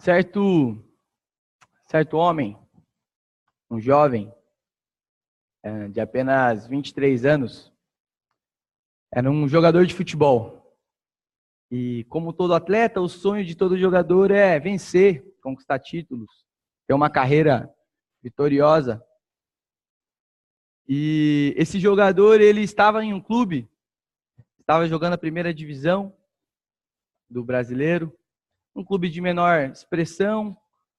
Certo homem, um jovem de apenas 23 anos, era um jogador de futebol. E como todo atleta, o sonho de todo jogador é vencer, conquistar títulos, ter uma carreira vitoriosa. E esse jogador, ele estava em um clube, estava jogando a primeira divisão do brasileiro, um clube de menor expressão,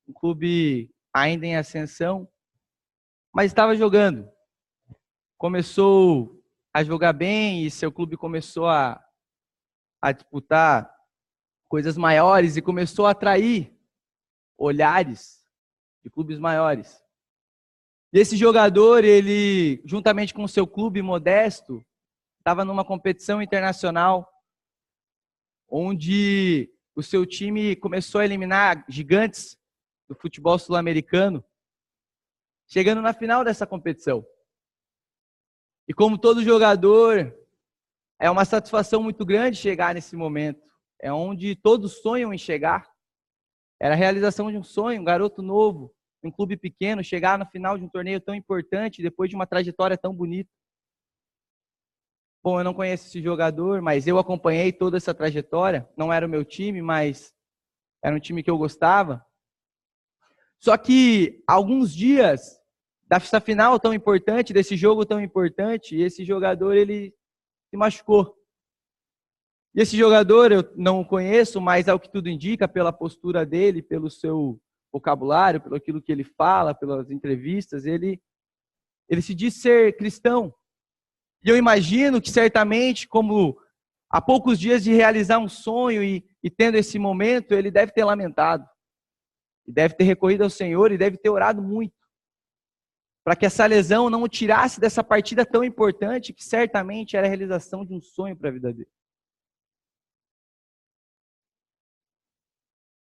um clube ainda em ascensão, mas estava jogando. Começou a jogar bem e seu clube começou a disputar coisas maiores e começou a atrair olhares de clubes maiores. E esse jogador, ele, juntamente com o seu clube modesto, estava numa competição internacional onde o seu time começou a eliminar gigantes do futebol sul-americano, chegando na final dessa competição. E como todo jogador, é uma satisfação muito grande chegar nesse momento. É onde todos sonham em chegar. Era a realização de um sonho, um garoto novo, um clube pequeno, chegar no final de um torneio tão importante, depois de uma trajetória tão bonita. Bom, eu não conheço esse jogador, mas eu acompanhei toda essa trajetória. Não era o meu time, mas era um time que eu gostava. Só que alguns dias dessa final tão importante, desse jogo tão importante, esse jogador, ele se machucou. E esse jogador eu não o conheço, mas ao que tudo indica, pela postura dele, pelo seu vocabulário, pelo aquilo que ele fala, pelas entrevistas, ele se diz ser cristão. E eu imagino que certamente, como há poucos dias de realizar um sonho e tendo esse momento, ele deve ter lamentado. E deve ter recorrido ao Senhor e deve ter orado muito. Para que essa lesão não o tirasse dessa partida tão importante, que certamente era a realização de um sonho para a vida dele.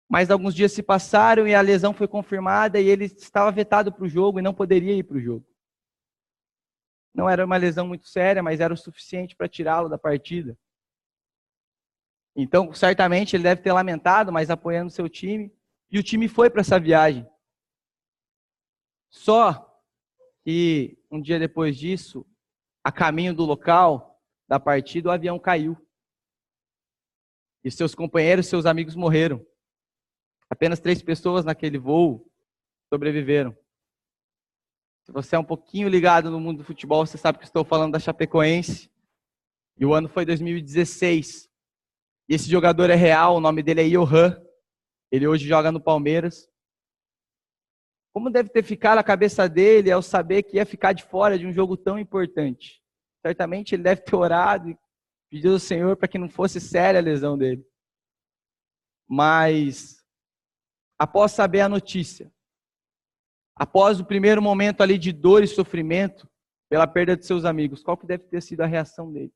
Mas alguns dias se passaram e a lesão foi confirmada e ele estava vetado para o jogo e não poderia ir para o jogo. Não era uma lesão muito séria, mas era o suficiente para tirá-lo da partida. Então, certamente, ele deve ter lamentado, mas apoiando seu time. E o time foi para essa viagem. Só que um dia depois disso, a caminho do local da partida, o avião caiu. E seus companheiros, seus amigos morreram. Apenas 3 pessoas naquele voo sobreviveram. Se você é um pouquinho ligado no mundo do futebol, você sabe que estou falando da Chapecoense. E o ano foi 2016. E esse jogador é real, o nome dele é Johan. Ele hoje joga no Palmeiras. Como deve ter ficado a cabeça dele ao saber que ia ficar de fora de um jogo tão importante? Certamente ele deve ter orado e pedido ao Senhor para que não fosse séria a lesão dele. Mas, após saber a notícia, após o primeiro momento ali de dor e sofrimento pela perda de seus amigos, qual que deve ter sido a reação dele?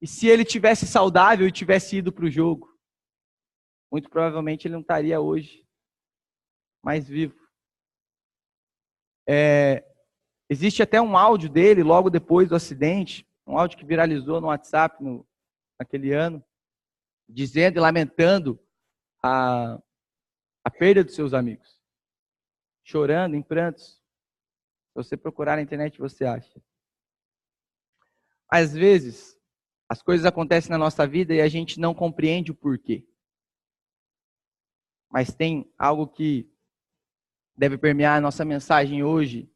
E se ele tivesse saudável e tivesse ido para o jogo, muito provavelmente ele não estaria hoje mais vivo. Existe até um áudio dele logo depois do acidente, um áudio que viralizou no WhatsApp naquele ano, dizendo e lamentando a perda dos seus amigos. Chorando, em prantos. Se você procurar na internet, você acha. Às vezes, as coisas acontecem na nossa vida e a gente não compreende o porquê. Mas tem algo que deve permear a nossa mensagem hoje,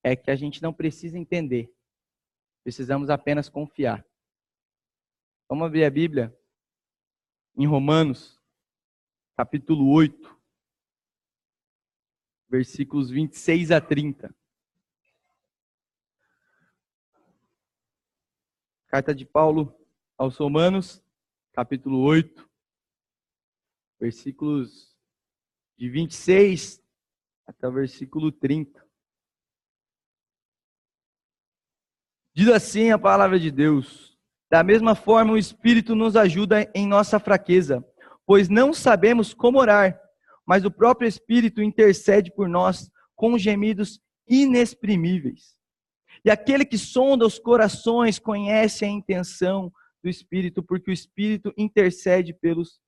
é que a gente não precisa entender. Precisamos apenas confiar. Vamos abrir a Bíblia em Romanos, capítulo 8. Versículos 26 a 30. Carta de Paulo aos Romanos, capítulo 8, versículos de 26 até o versículo 30. Diz assim a palavra de Deus: da mesma forma o Espírito nos ajuda em nossa fraqueza, pois não sabemos como orar, mas o próprio Espírito intercede por nós com gemidos inexprimíveis. E aquele que sonda os corações conhece a intenção do Espírito, porque o Espírito intercede pelos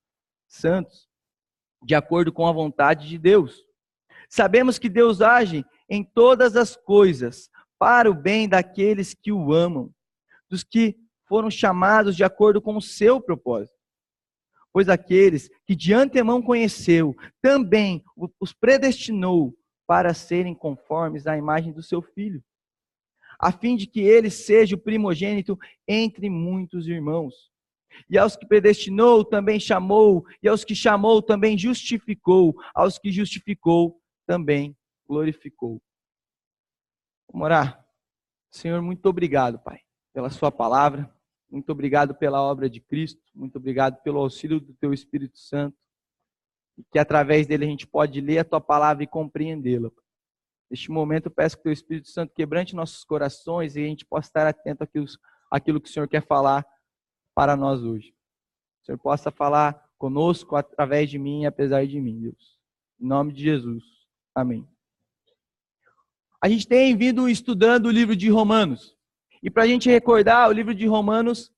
santos. de acordo com a vontade de Deus. Sabemos que Deus age em todas as coisas para o bem daqueles que o amam, dos que foram chamados de acordo com o seu propósito. Pois aqueles que de antemão conheceu, também os predestinou para serem conformes à imagem do seu Filho, a fim de que ele seja o primogênito entre muitos irmãos. E aos que predestinou, também chamou, e aos que chamou, também justificou, aos que justificou, também glorificou. Vamos orar. Senhor, muito obrigado, Pai, pela sua palavra. Muito obrigado pela obra de Cristo. Muito obrigado pelo auxílio do teu Espírito Santo. E que através dele a gente pode ler a tua palavra e compreendê-la. Neste momento eu peço que o teu Espírito Santo quebrante nossos corações e a gente possa estar atento àquilo que o Senhor quer falar para nós hoje. O Senhor possa falar conosco através de mim e apesar de mim, Deus. Em nome de Jesus. Amém. A gente tem vindo estudando o livro de Romanos. E para a gente recordar, o livro de Romanos,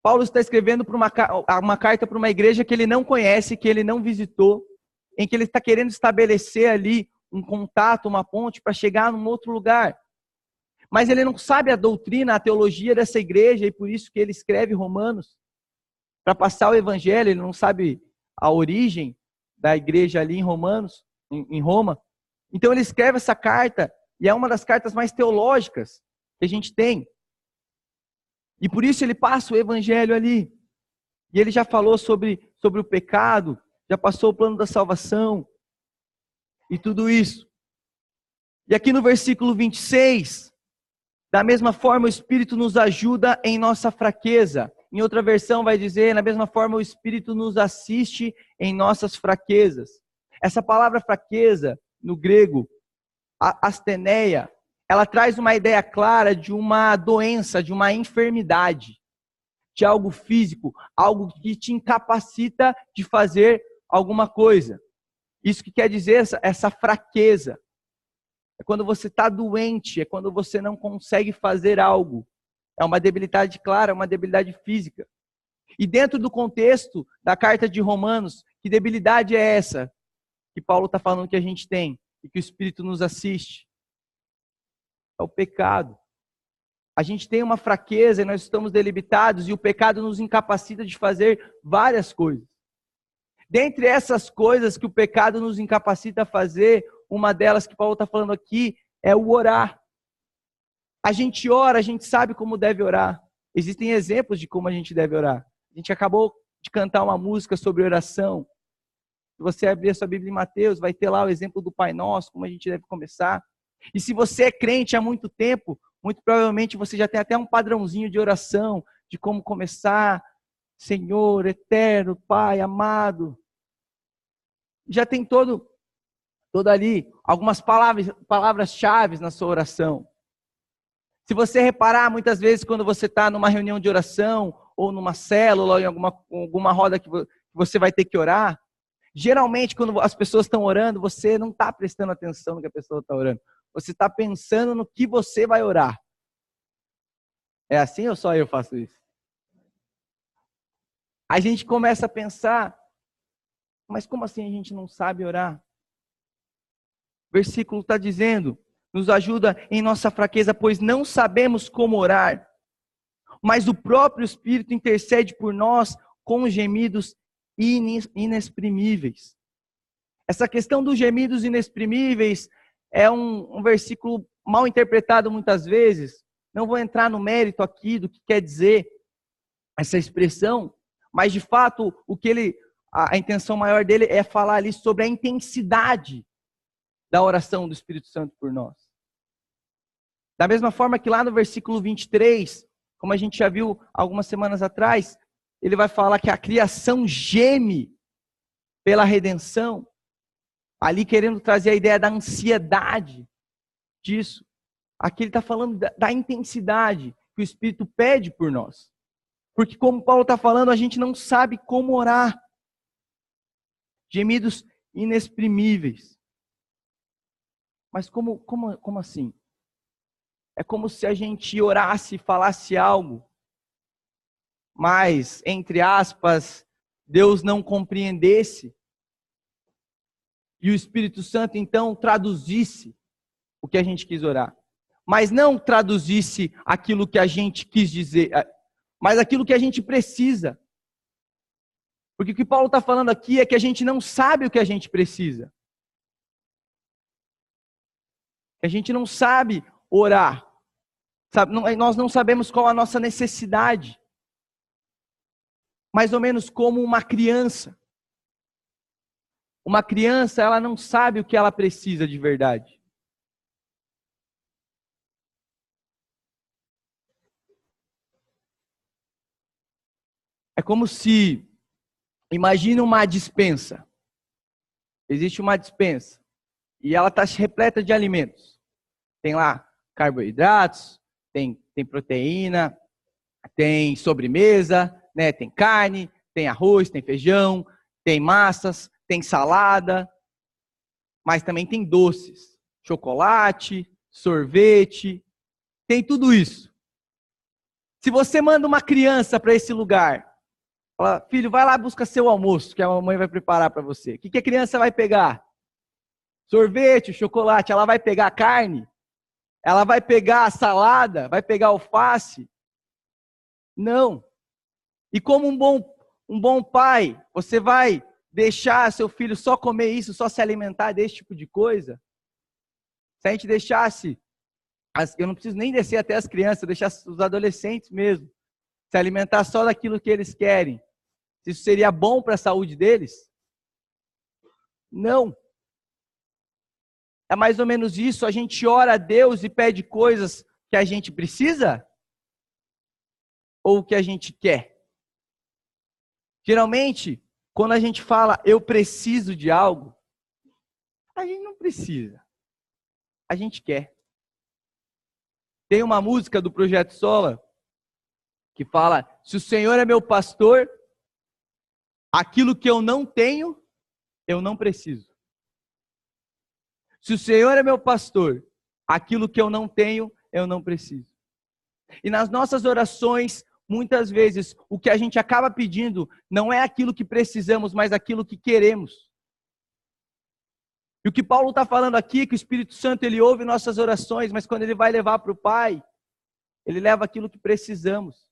Paulo está escrevendo uma carta para uma igreja que ele não conhece, que ele não visitou, em que ele está querendo estabelecer ali um contato, uma ponte para chegar num outro lugar. Mas ele não sabe a doutrina, a teologia dessa igreja, e por isso que ele escreve Romanos, para passar o evangelho. Ele não sabe a origem da igreja ali em Romanos, em Roma. Então ele escreve essa carta, e é uma das cartas mais teológicas que a gente tem. E por isso ele passa o evangelho ali. E ele já falou sobre o pecado, já passou o plano da salvação, e tudo isso. E aqui no versículo 26, da mesma forma o Espírito nos ajuda em nossa fraqueza. Em outra versão vai dizer, na mesma forma o Espírito nos assiste em nossas fraquezas. Essa palavra fraqueza, no grego, asteneia, ela traz uma ideia clara de uma doença, de uma enfermidade, de algo físico, algo que te incapacita de fazer alguma coisa. Isso que quer dizer essa fraqueza. É quando você está doente, é quando você não consegue fazer algo. É uma debilidade clara, uma debilidade física. E dentro do contexto da carta de Romanos, que debilidade é essa que Paulo está falando que a gente tem e que o Espírito nos assiste? É o pecado. A gente tem uma fraqueza e nós estamos debilitados e o pecado nos incapacita de fazer várias coisas. Dentre essas coisas que o pecado nos incapacita a fazer, uma delas que Paulo está falando aqui é o orar. A gente ora, a gente sabe como deve orar. Existem exemplos de como a gente deve orar. A gente acabou de cantar uma música sobre oração. Se você abrir a sua Bíblia em Mateus, vai ter lá o exemplo do Pai Nosso, como a gente deve começar. E se você é crente há muito tempo, muito provavelmente você já tem até um padrãozinho de oração, de como começar. Senhor, eterno, Pai, amado. Já tem todo ali algumas palavras-chave na sua oração. Se você reparar, muitas vezes quando você está numa reunião de oração, ou numa célula, ou em alguma roda que você vai ter que orar, geralmente quando as pessoas estão orando, você não está prestando atenção no que a pessoa está orando. Você está pensando no que você vai orar. É assim ou só eu faço isso? A gente começa a pensar, mas como assim a gente não sabe orar? O versículo está dizendo, nos ajuda em nossa fraqueza, pois não sabemos como orar, mas o próprio Espírito intercede por nós com gemidos inexprimíveis. Essa questão dos gemidos inexprimíveis é um versículo mal interpretado muitas vezes. Não vou entrar no mérito aqui do que quer dizer essa expressão, mas de fato a intenção maior dele é falar ali sobre a intensidade da oração do Espírito Santo por nós. Da mesma forma que lá no versículo 23, como a gente já viu algumas semanas atrás, ele vai falar que a criação geme pela redenção, ali querendo trazer a ideia da ansiedade disso. Aqui ele está falando da intensidade que o Espírito pede por nós. Porque como Paulo está falando, a gente não sabe como orar. Gemidos inexprimíveis. Mas como assim? É como se a gente orasse e falasse algo, mas, entre aspas, Deus não compreendesse e o Espírito Santo então traduzisse o que a gente quis orar. Mas não traduzisse aquilo que a gente quis dizer, mas aquilo que a gente precisa. Porque o que Paulo está falando aqui é que a gente não sabe o que a gente precisa. A gente não sabe orar. Nós não sabemos qual a nossa necessidade. Mais ou menos como uma criança. Uma criança, ela não sabe o que ela precisa de verdade. É como se, imagine uma despensa. Existe uma despensa. E ela está repleta de alimentos. Tem lá carboidratos, tem proteína, tem sobremesa, né? Tem carne, tem arroz, tem feijão, tem massas, tem salada, mas também tem doces, chocolate, sorvete, tem tudo isso. Se você manda uma criança para esse lugar, fala, filho, vai lá buscar seu almoço, que a mamãe vai preparar para você. O que a criança vai pegar? Sorvete, chocolate, ela vai pegar carne? Ela vai pegar a salada? Vai pegar alface? Não. E como um bom pai, você vai deixar seu filho só comer isso, só se alimentar desse tipo de coisa? Se a gente deixasse, eu não preciso nem descer até as crianças, deixasse os adolescentes mesmo, se alimentar só daquilo que eles querem, isso seria bom para a saúde deles? Não. É mais ou menos isso, a gente ora a Deus e pede coisas que a gente precisa? Ou que a gente quer? Geralmente, quando a gente fala, eu preciso de algo, a gente não precisa. A gente quer. Tem uma música do Projeto Sola que fala, se o Senhor é meu pastor, aquilo que eu não tenho, eu não preciso. Se o Senhor é meu pastor, aquilo que eu não tenho, eu não preciso. E nas nossas orações, muitas vezes, o que a gente acaba pedindo não é aquilo que precisamos, mas aquilo que queremos. E o que Paulo está falando aqui, que o Espírito Santo, ele ouve nossas orações, mas quando ele vai levar para o Pai, ele leva aquilo que precisamos.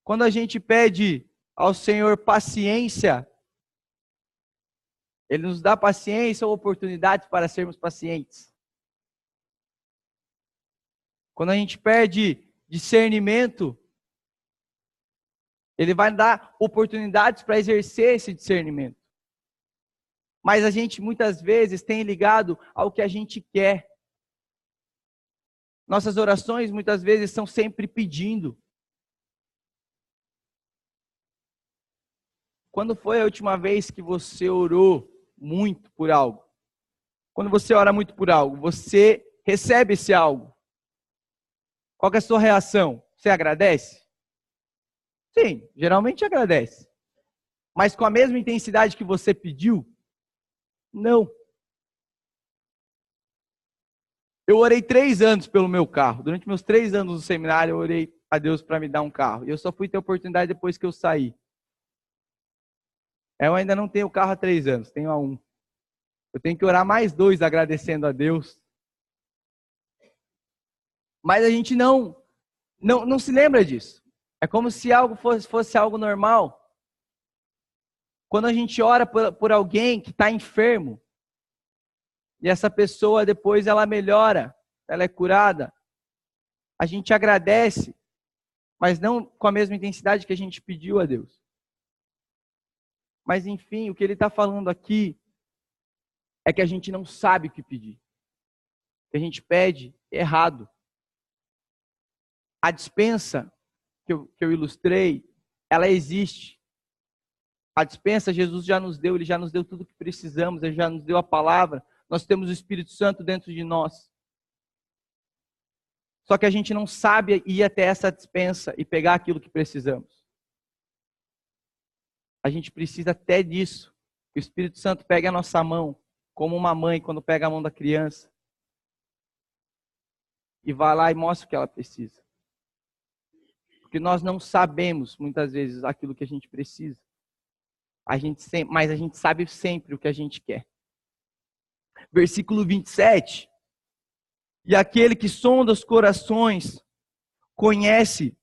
Quando a gente pede ao Senhor paciência, Ele nos dá paciência ou oportunidade para sermos pacientes. Quando a gente pede discernimento, Ele vai dar oportunidades para exercer esse discernimento. Mas a gente muitas vezes tem ligado ao que a gente quer. Nossas orações muitas vezes são sempre pedindo. Quando foi a última vez que você orou muito por algo? Quando você ora muito por algo, você recebe esse algo. Qual que é a sua reação? Você agradece? Sim, geralmente agradece. Mas com a mesma intensidade que você pediu? Não. Eu orei 3 anos pelo meu carro. Durante meus 3 anos no seminário, eu orei a Deus para me dar um carro. E eu só fui ter oportunidade depois que eu saí. Eu ainda não tenho carro há 3 anos, tenho há 1. Eu tenho que orar mais 2 agradecendo a Deus. Mas a gente não se lembra disso. É como se algo fosse algo normal. Quando a gente ora por alguém que está enfermo, e essa pessoa depois ela melhora, ela é curada, a gente agradece, mas não com a mesma intensidade que a gente pediu a Deus. Mas enfim, o que ele está falando aqui é que a gente não sabe o que pedir. Que a gente pede errado. A dispensa que eu ilustrei, ela existe. A dispensa Jesus já nos deu, Ele já nos deu tudo o que precisamos, Ele já nos deu a palavra, nós temos o Espírito Santo dentro de nós. Só que a gente não sabe ir até essa dispensa e pegar aquilo que precisamos. A gente precisa até disso. Que o Espírito Santo pegue a nossa mão, como uma mãe quando pega a mão da criança, e vá lá e mostre o que ela precisa. Porque nós não sabemos, muitas vezes, aquilo que a gente precisa. mas a gente sabe sempre o que a gente quer. Versículo 27. E aquele que sonda os corações conhece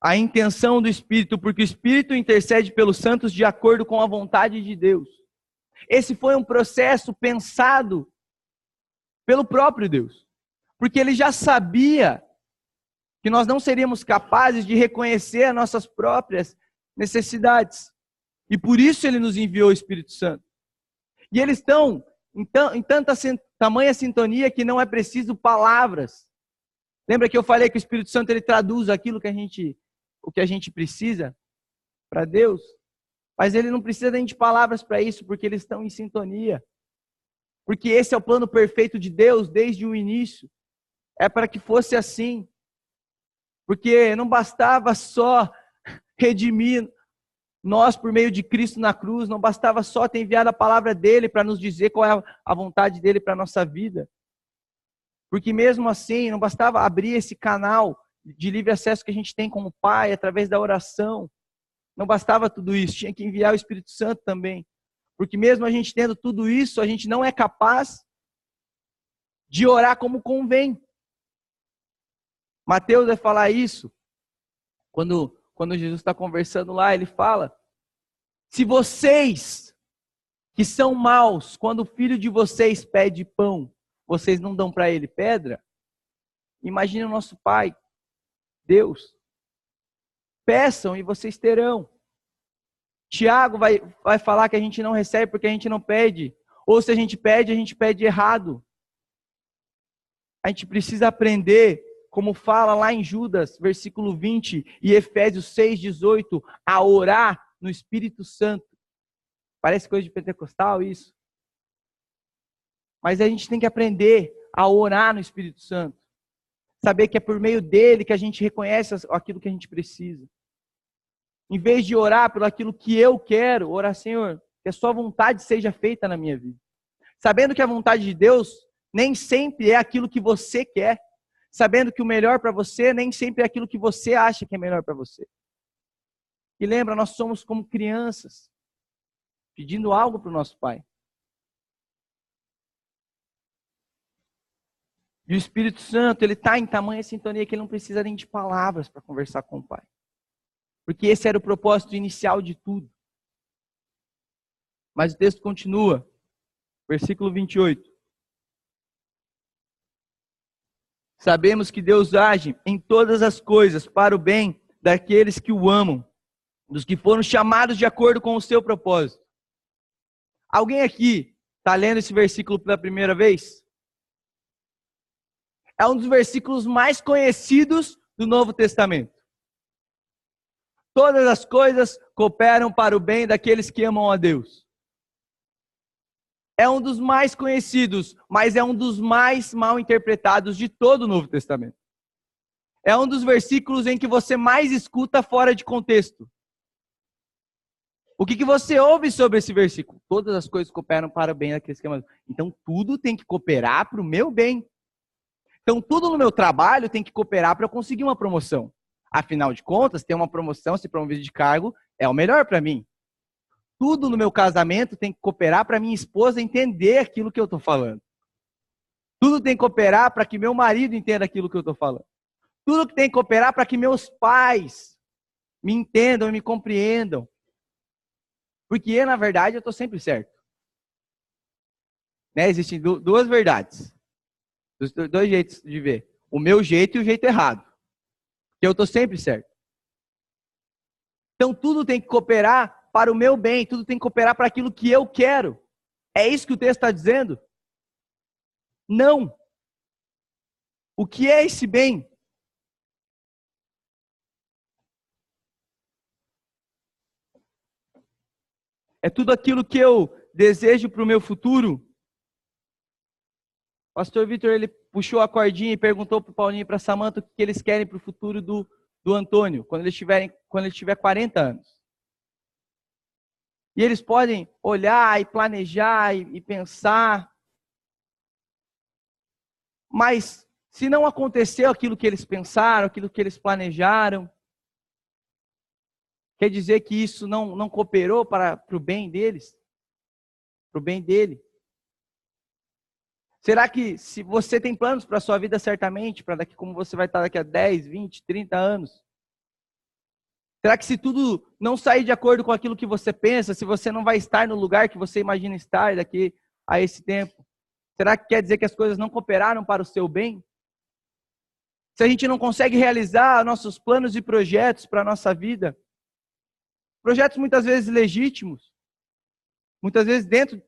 a intenção do Espírito, porque o Espírito intercede pelos santos de acordo com a vontade de Deus. Esse foi um processo pensado pelo próprio Deus, porque ele já sabia que nós não seríamos capazes de reconhecer as nossas próprias necessidades. E por isso ele nos enviou o Espírito Santo. E eles estão em tamanha sintonia que não é preciso palavras. Lembra que eu falei que o Espírito Santo ele traduz aquilo que o que a gente precisa para Deus? Mas ele não precisa nem de palavras para isso, porque eles estão em sintonia. Porque esse é o plano perfeito de Deus desde o início. É para que fosse assim. Porque não bastava só redimir nós por meio de Cristo na cruz, não bastava só ter enviado a palavra dele para nos dizer qual é a vontade dele para a nossa vida. Porque mesmo assim, não bastava abrir esse canal de livre acesso que a gente tem com o Pai, através da oração. Não bastava tudo isso, tinha que enviar o Espírito Santo também. Porque mesmo a gente tendo tudo isso, a gente não é capaz de orar como convém. Mateus vai falar isso. Quando Jesus está conversando lá, ele fala: se vocês que são maus, quando o filho de vocês pede pão, vocês não dão para ele pedra? Imagine o nosso Pai, Deus. Peçam e vocês terão. Tiago vai falar que a gente não recebe porque a gente não pede. Ou se a gente pede errado. A gente precisa aprender, como fala lá em Judas, versículo 20, e Efésios 6, 18, a orar no Espírito Santo. Parece coisa de pentecostal isso. Mas a gente tem que aprender a orar no Espírito Santo. Saber que é por meio dele que a gente reconhece aquilo que a gente precisa. Em vez de orar por aquilo que eu quero, orar: Senhor, que a sua vontade seja feita na minha vida. Sabendo que a vontade de Deus nem sempre é aquilo que você quer. Sabendo que o melhor para você nem sempre é aquilo que você acha que é melhor para você. E lembra, nós somos como crianças, pedindo algo para o nosso Pai. E o Espírito Santo, ele está em tamanha sintonia que ele não precisa nem de palavras para conversar com o Pai. Porque esse era o propósito inicial de tudo. Mas o texto continua. Versículo 28. Sabemos que Deus age em todas as coisas para o bem daqueles que o amam, dos que foram chamados de acordo com o seu propósito. Alguém aqui está lendo esse versículo pela primeira vez? É um dos versículos mais conhecidos do Novo Testamento. Todas as coisas cooperam para o bem daqueles que amam a Deus. É um dos mais conhecidos, mas é um dos mais mal interpretados de todo o Novo Testamento. É um dos versículos em que você mais escuta fora de contexto. O que você ouve sobre esse versículo? Todas as coisas cooperam para o bem daqueles que amam a Deus. Então tudo tem que cooperar para o meu bem. Então tudo no meu trabalho tem que cooperar para eu conseguir uma promoção. Afinal de contas, ter uma promoção, ser promovido de cargo, é o melhor para mim. Tudo no meu casamento tem que cooperar para minha esposa entender aquilo que eu estou falando. Tudo tem que cooperar para que meu marido entenda aquilo que eu estou falando. Tudo que tem que cooperar para que meus pais me entendam e me compreendam. Porque, na verdade, eu estou sempre certo. Né? Existem duas verdades. Dois jeitos de ver. O meu jeito e o jeito errado. Que eu estou sempre certo. Então tudo tem que cooperar para o meu bem, tudo tem que cooperar para aquilo que eu quero. É isso que o texto está dizendo? Não. O que é esse bem? É tudo aquilo que eu desejo para o meu futuro? O pastor Vitor, ele puxou a cordinha e perguntou para o Paulinho e para a Samanta o que eles querem para o futuro do Antônio, quando ele tiver 40 anos. E eles podem olhar e planejar e pensar. Mas se não aconteceu aquilo que eles pensaram, aquilo que eles planejaram, Quer dizer que isso não cooperou para o bem deles? Para o bem dele? Será que se você tem planos para a sua vida certamente, para daqui como você vai estar daqui a 10, 20, 30 anos? Será que se tudo não sair de acordo com aquilo que você pensa, se você não vai estar no lugar que você imagina estar daqui a esse tempo? Será que quer dizer que as coisas não cooperaram para o seu bem? Se a gente não consegue realizar nossos planos e projetos para a nossa vida, projetos muitas vezes legítimos, muitas vezes dentro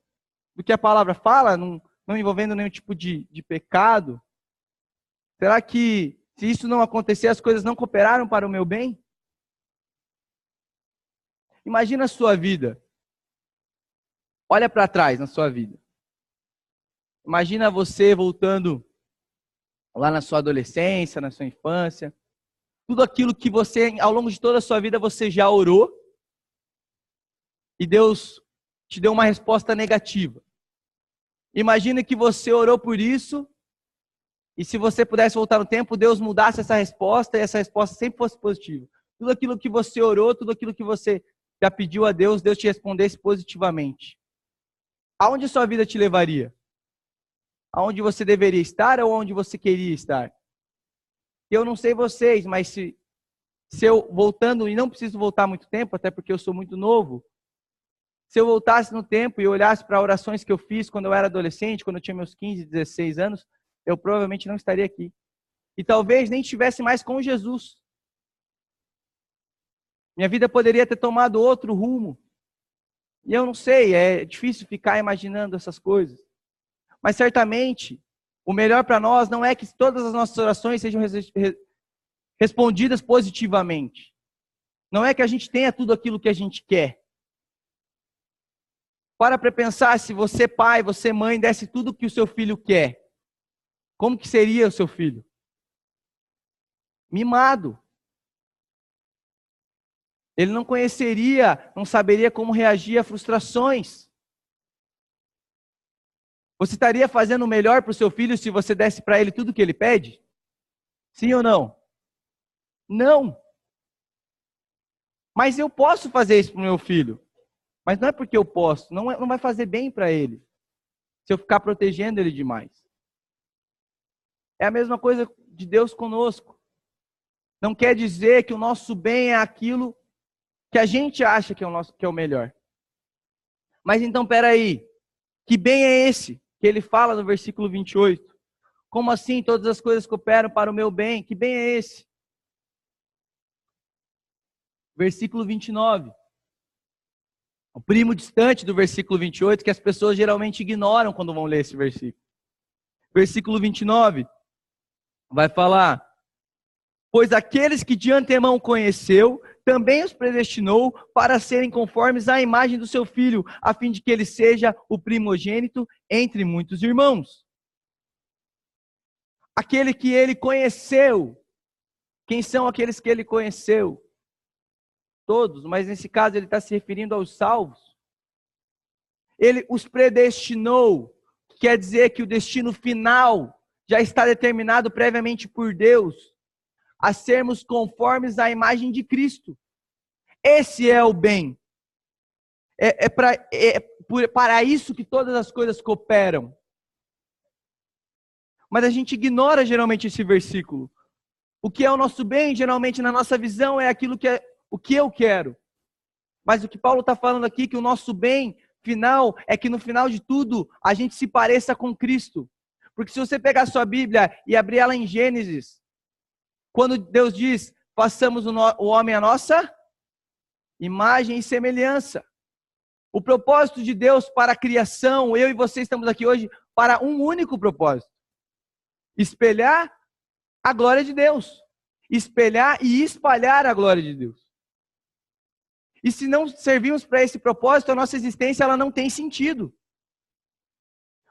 do que a palavra fala, não envolvendo nenhum tipo de pecado, será que se isso não acontecer, as coisas não cooperaram para o meu bem? Imagina a sua vida. Olha para trás na sua vida. Imagina você voltando lá na sua adolescência, na sua infância. Tudo aquilo que você, ao longo de toda a sua vida, você já orou. E Deus te deu uma resposta negativa. Imagina que você orou por isso. E se você pudesse voltar no tempo, Deus mudasse essa resposta. E essa resposta sempre fosse positiva. Tudo aquilo que você orou, tudo aquilo que você já pediu a Deus, Deus te respondesse positivamente. Aonde a sua vida te levaria? Aonde você deveria estar ou onde você queria estar? Eu não sei vocês, mas se eu voltando, e não preciso voltar muito tempo, até porque eu sou muito novo, se eu voltasse no tempo e olhasse para orações que eu fiz quando eu era adolescente, quando eu tinha meus 15, 16 anos, eu provavelmente não estaria aqui. E talvez nem estivesse mais com Jesus. Minha vida poderia ter tomado outro rumo. E eu não sei, é difícil ficar imaginando essas coisas. Mas certamente, o melhor para nós não é que todas as nossas orações sejam respondidas positivamente. Não é que a gente tenha tudo aquilo que a gente quer. Para pensar, se você pai, você mãe, desse tudo o que o seu filho quer. Como que seria o seu filho? Mimado. Ele não conheceria, não saberia como reagir a frustrações. Você estaria fazendo o melhor para o seu filho se você desse para ele tudo o que ele pede? Sim ou não? Não. Mas eu posso fazer isso para o meu filho. Mas não é porque eu posso, não vai fazer bem para ele. Se eu ficar protegendo ele demais. É a mesma coisa de Deus conosco. Não quer dizer que o nosso bem é aquilo que a gente acha que é o melhor. Mas então, peraí. Que bem é esse que ele fala no versículo 28? Como assim todas as coisas cooperam para o meu bem? Que bem é esse? Versículo 29. O primo distante do versículo 28, que as pessoas geralmente ignoram quando vão ler esse versículo. Versículo 29 vai falar: pois aqueles que de antemão conheceu, também os predestinou para serem conformes à imagem do seu filho, a fim de que ele seja o primogênito entre muitos irmãos. Aquele que ele conheceu. Quem são aqueles que ele conheceu? Todos, mas nesse caso ele está se referindo aos salvos. Ele os predestinou, quer dizer que o destino final já está determinado previamente por Deus, a sermos conformes à imagem de Cristo. Esse é o bem. Para isso que todas as coisas cooperam. Mas a gente ignora geralmente esse versículo. O que é o nosso bem, geralmente na nossa visão, é aquilo que é o que eu quero. Mas o que Paulo está falando aqui, que o nosso bem final, é que no final de tudo, a gente se pareça com Cristo. Porque se você pegar a sua Bíblia e abrir ela em Gênesis, quando Deus diz, façamos o homem a nossa imagem e semelhança. O propósito de Deus para a criação, eu e você estamos aqui hoje para um único propósito. Espelhar a glória de Deus. Espelhar e espalhar a glória de Deus. E se não servirmos para esse propósito, a nossa existência ela não tem sentido.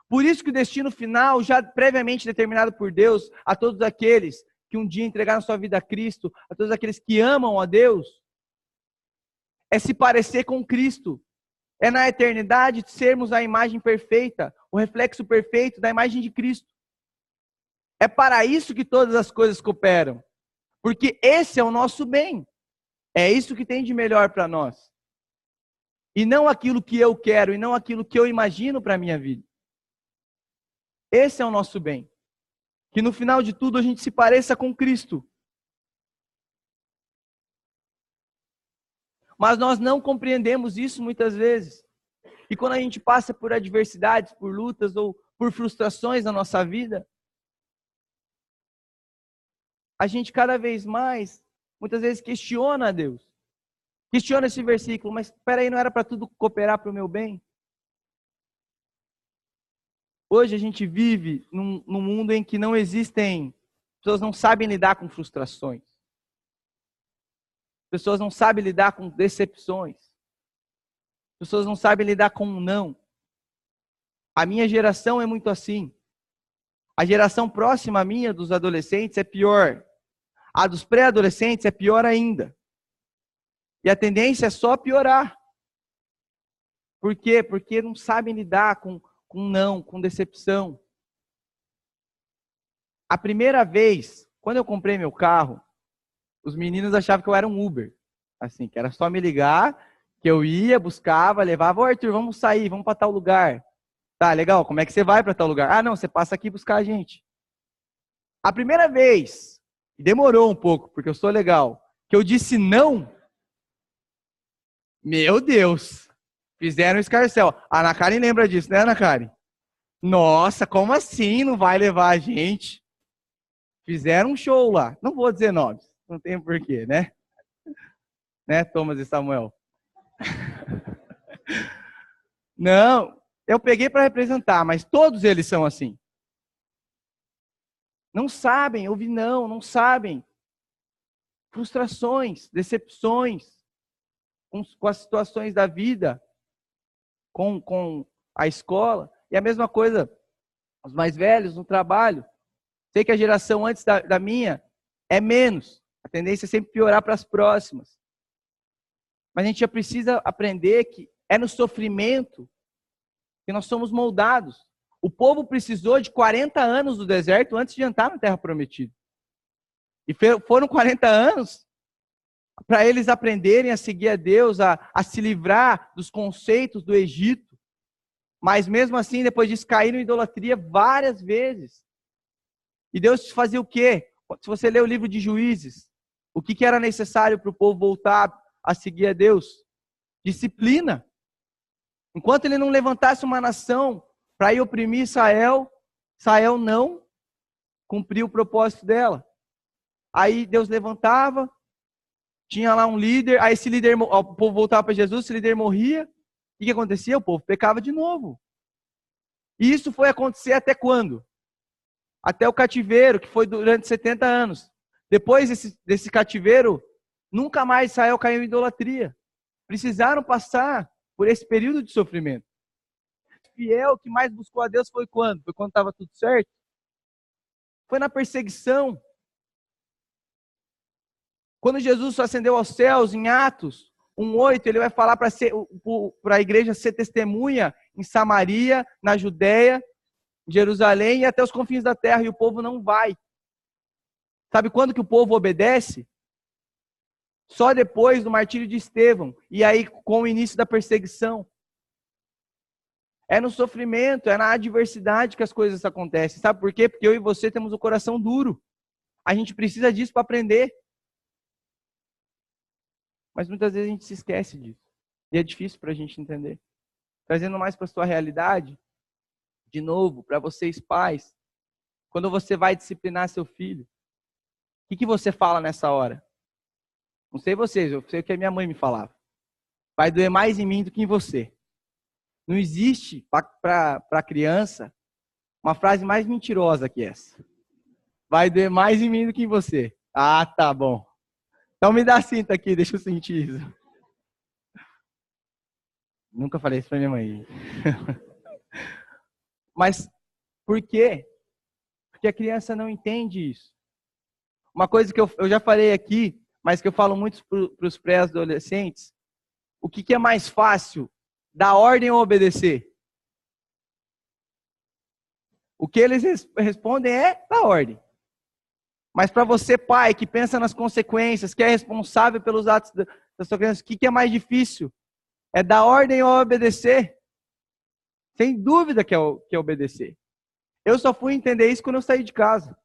Por isso que o destino final, já previamente determinado por Deus, a todos aqueles que um dia entregaram sua vida a Cristo, a todos aqueles que amam a Deus, é se parecer com Cristo. É na eternidade sermos a imagem perfeita, o reflexo perfeito da imagem de Cristo. É para isso que todas as coisas cooperam. Porque esse é o nosso bem. É isso que tem de melhor para nós. E não aquilo que eu quero, e não aquilo que eu imagino para a minha vida. Esse é o nosso bem. Que no final de tudo a gente se pareça com Cristo. Mas nós não compreendemos isso muitas vezes. E quando a gente passa por adversidades, por lutas ou por frustrações na nossa vida, a gente cada vez mais, muitas vezes questiona a Deus. Questiona esse versículo, mas espera aí, não era para tudo cooperar para o meu bem? Hoje a gente vive num mundo em que não existem, pessoas não sabem lidar com frustrações. Pessoas não sabem lidar com decepções. Pessoas não sabem lidar com um não. A minha geração é muito assim. A geração próxima à minha, dos adolescentes, é pior. A dos pré-adolescentes é pior ainda. E a tendência é só piorar. Por quê? Porque não sabem lidar com não, com decepção. A primeira vez, quando eu comprei meu carro, os meninos achavam que eu era um Uber. Assim, que era só me ligar, que eu ia, buscava, levava, ô Arthur, vamos sair, vamos para tal lugar. Tá, legal, como é que você vai para tal lugar? Ah, não, você passa aqui buscar a gente. A primeira vez, e demorou um pouco, porque eu sou legal, que eu disse não, meu Deus, fizeram escarcéu. A Ana Karen lembra disso, né, Ana Karen? Nossa, como assim não vai levar a gente? Fizeram um show lá. Não vou dizer nomes, não tem porquê, né? Né, Thomas e Samuel? Não, eu peguei para representar, mas todos eles são assim. Não sabem ouvir não sabem. Frustrações, decepções com as situações da vida, com a escola. E a mesma coisa, os mais velhos no trabalho. Sei que a geração antes da minha é menos. A tendência é sempre piorar para as próximas. Mas a gente já precisa aprender que é no sofrimento que nós somos moldados. O povo precisou de 40 anos do deserto antes de entrar na Terra Prometida. E foram 40 anos para eles aprenderem a seguir a Deus, a se livrar dos conceitos do Egito. Mas mesmo assim, depois disso, caíram em idolatria várias vezes. E Deus fazia o quê? Se você ler o livro de Juízes, o que era necessário para o povo voltar a seguir a Deus? Disciplina. Enquanto ele não levantasse uma nação para ir oprimir Israel, Israel não cumpriu o propósito dela. Aí Deus levantava, tinha lá um líder, aí esse líder, o povo voltava para Jesus, esse líder morria, o que acontecia? O povo pecava de novo. E isso foi acontecer até quando? Até o cativeiro, que foi durante 70 anos. Depois desse cativeiro, nunca mais Israel caiu em idolatria. Precisaram passar por esse período de sofrimento. O fiel que mais buscou a Deus foi quando? Foi quando estava tudo certo? Foi na perseguição. Quando Jesus ascendeu aos céus, em Atos 1:8, ele vai falar para a igreja ser testemunha em Samaria, na Judéia, em Jerusalém e até os confins da terra, e o povo não vai. Sabe quando que o povo obedece? Só depois do martírio de Estevão, e aí com o início da perseguição. É no sofrimento, é na adversidade que as coisas acontecem. Sabe por quê? Porque eu e você temos o coração duro. A gente precisa disso para aprender. Mas muitas vezes a gente se esquece disso. E é difícil para a gente entender. Trazendo mais para a sua realidade, de novo, para vocês pais, quando você vai disciplinar seu filho, o que você fala nessa hora? Não sei vocês, eu sei o que a minha mãe me falava. Vai doer mais em mim do que em você. Não existe para a criança uma frase mais mentirosa que essa. Vai doer mais em mim do que em você. Ah, tá bom. Então me dá a cinta aqui, deixa eu sentir isso. Nunca falei isso para minha mãe. Mas por quê? Porque a criança não entende isso. Uma coisa que eu já falei aqui, mas que eu falo muito para os pré-adolescentes, o que é mais fácil, dar ordem ou obedecer? O que eles respondem é dar ordem. Mas para você, pai, que pensa nas consequências, que é responsável pelos atos da sua criança, o que é mais difícil? É dar ordem ou obedecer? Sem dúvida que é obedecer. Eu só fui entender isso quando eu saí de casa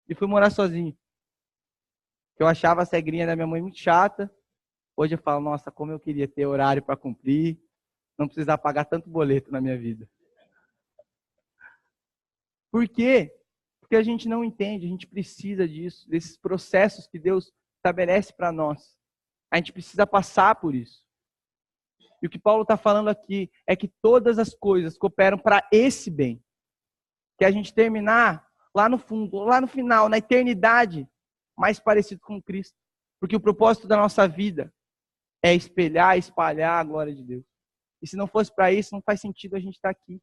e fui morar sozinho. Eu achava a regrinha da minha mãe muito chata. Hoje eu falo, nossa, como eu queria ter horário para cumprir, não precisar pagar tanto boleto na minha vida. Por quê? Porque a gente não entende, a gente precisa disso, desses processos que Deus estabelece para nós. A gente precisa passar por isso. E o que Paulo está falando aqui é que todas as coisas cooperam para esse bem. Que a gente terminar lá no fundo, lá no final, na eternidade, mais parecido com Cristo. Porque o propósito da nossa vida é espelhar, espalhar a glória de Deus. E se não fosse para isso, não faz sentido a gente estar aqui.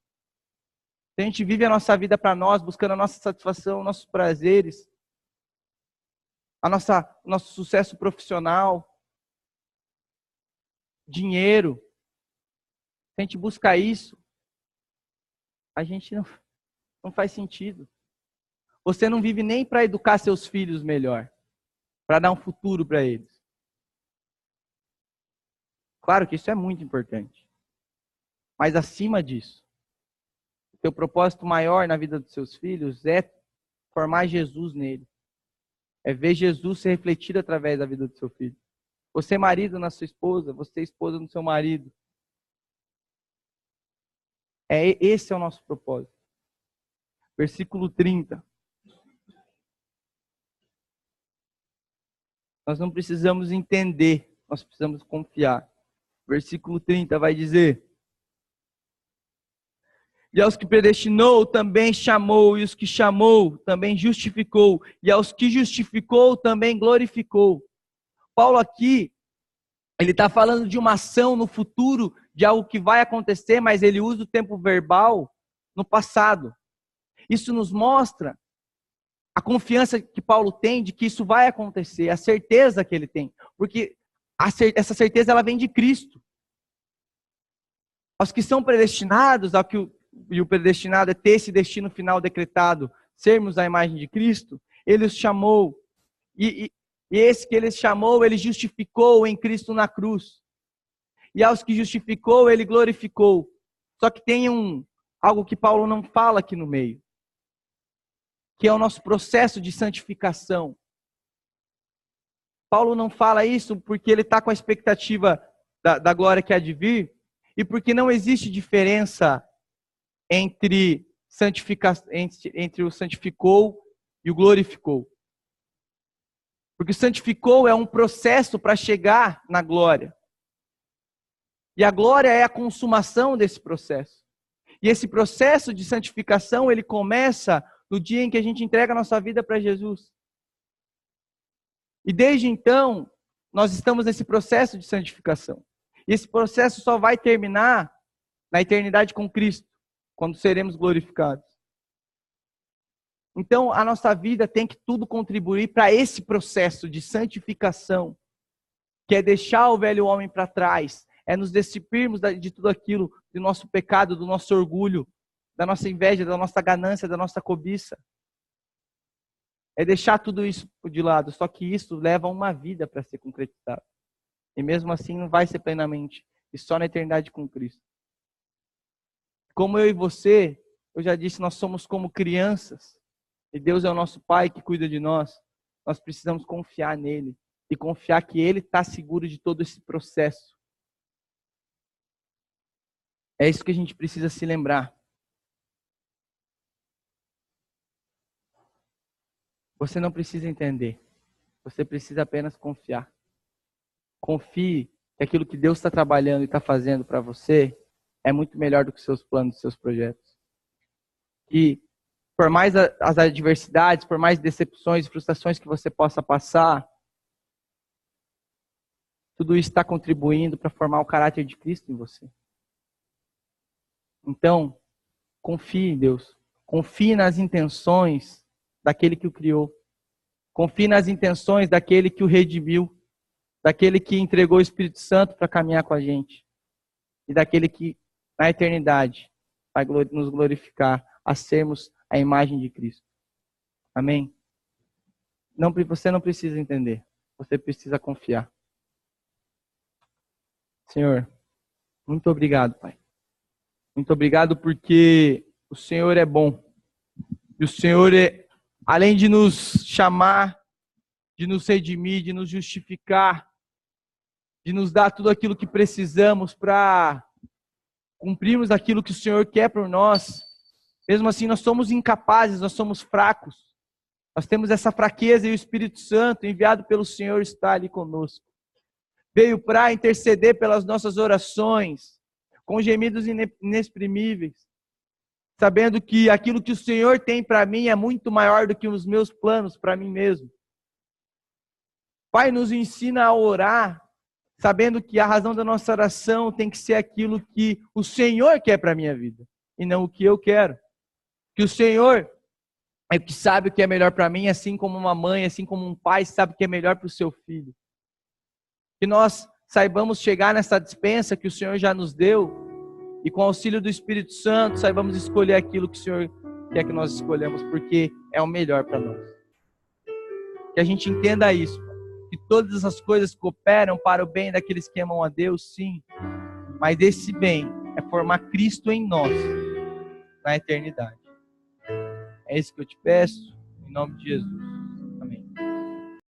Se a gente vive a nossa vida para nós, buscando a nossa satisfação, nossos prazeres, nosso sucesso profissional, dinheiro, se a gente busca isso, a gente não faz sentido. Você não vive nem para educar seus filhos melhor, para dar um futuro para eles. Claro que isso é muito importante. Mas acima disso, o teu propósito maior na vida dos seus filhos é formar Jesus nele. É ver Jesus ser refletido através da vida do seu filho. Você marido na sua esposa, você esposa no seu marido. Esse é o nosso propósito. Versículo 30. Nós não precisamos entender, nós precisamos confiar. Versículo 30 vai dizer: e aos que predestinou também chamou, e os que chamou também justificou, e aos que justificou também glorificou. Paulo aqui, ele está falando de uma ação no futuro, de algo que vai acontecer, mas ele usa o tempo verbal no passado. Isso nos mostra a confiança que Paulo tem de que isso vai acontecer, a certeza que ele tem, porque essa certeza ela vem de Cristo. Aos que são predestinados, e o predestinado é ter esse destino final decretado, sermos a imagem de Cristo, ele os chamou, e esse que ele chamou, ele justificou em Cristo na cruz. E aos que justificou, ele glorificou. Só que tem algo que Paulo não fala aqui no meio, que é o nosso processo de santificação. Paulo não fala isso porque ele está com a expectativa da glória que há de vir, e porque não existe diferença entre o santificou e o glorificou. Porque o santificou é um processo para chegar na glória. E a glória é a consumação desse processo. E esse processo de santificação, ele começa no dia em que a gente entrega a nossa vida para Jesus. E desde então, nós estamos nesse processo de santificação. E esse processo só vai terminar na eternidade com Cristo, quando seremos glorificados. Então, a nossa vida tem que tudo contribuir para esse processo de santificação, que é deixar o velho homem para trás, é nos despirmos de tudo aquilo, do nosso pecado, do nosso orgulho, da nossa inveja, da nossa ganância, da nossa cobiça. É deixar tudo isso de lado, só que isso leva uma vida para ser concretizado. E mesmo assim não vai ser plenamente, e só na eternidade com Cristo. Como eu e você, eu já disse, nós somos como crianças, e Deus é o nosso Pai que cuida de nós. Nós precisamos confiar nele, e confiar que ele está seguro de todo esse processo. É isso que a gente precisa se lembrar. Você não precisa entender. Você precisa apenas confiar. Confie que aquilo que Deus está trabalhando e está fazendo para você é muito melhor do que seus planos, seus projetos. E por mais as adversidades, por mais decepções e frustrações que você possa passar, tudo isso está contribuindo para formar o caráter de Cristo em você. Então, confie em Deus. Confie nas intenções daquele que o criou. Confie nas intenções daquele que o redimiu. Daquele que entregou o Espírito Santo para caminhar com a gente. E daquele que, na eternidade, vai nos glorificar a sermos a imagem de Cristo. Amém? Você não precisa entender. Você precisa confiar. Senhor, muito obrigado, Pai. Muito obrigado porque o Senhor é bom. E o Senhor, além de nos chamar, de nos redimir, de nos justificar, de nos dar tudo aquilo que precisamos para cumprirmos aquilo que o Senhor quer por nós, mesmo assim nós somos incapazes, nós somos fracos. Nós temos essa fraqueza e o Espírito Santo, enviado pelo Senhor, está ali conosco. Veio para interceder pelas nossas orações, com gemidos inexprimíveis, sabendo que aquilo que o Senhor tem para mim é muito maior do que os meus planos para mim mesmo. Pai, nos ensina a orar, sabendo que a razão da nossa oração tem que ser aquilo que o Senhor quer para a minha vida, e não o que eu quero. Que o Senhor é que sabe o que é melhor para mim, assim como uma mãe, assim como um pai sabe o que é melhor para o seu filho. Que nós saibamos chegar nessa dispensa que o Senhor já nos deu, e com o auxílio do Espírito Santo, saibamos escolher aquilo que o Senhor quer que nós escolhamos, porque é o melhor para nós. Que a gente entenda isso, que todas as coisas cooperam para o bem daqueles que amam a Deus, sim, mas esse bem é formar Cristo em nós, na eternidade. É isso que eu te peço, em nome de Jesus.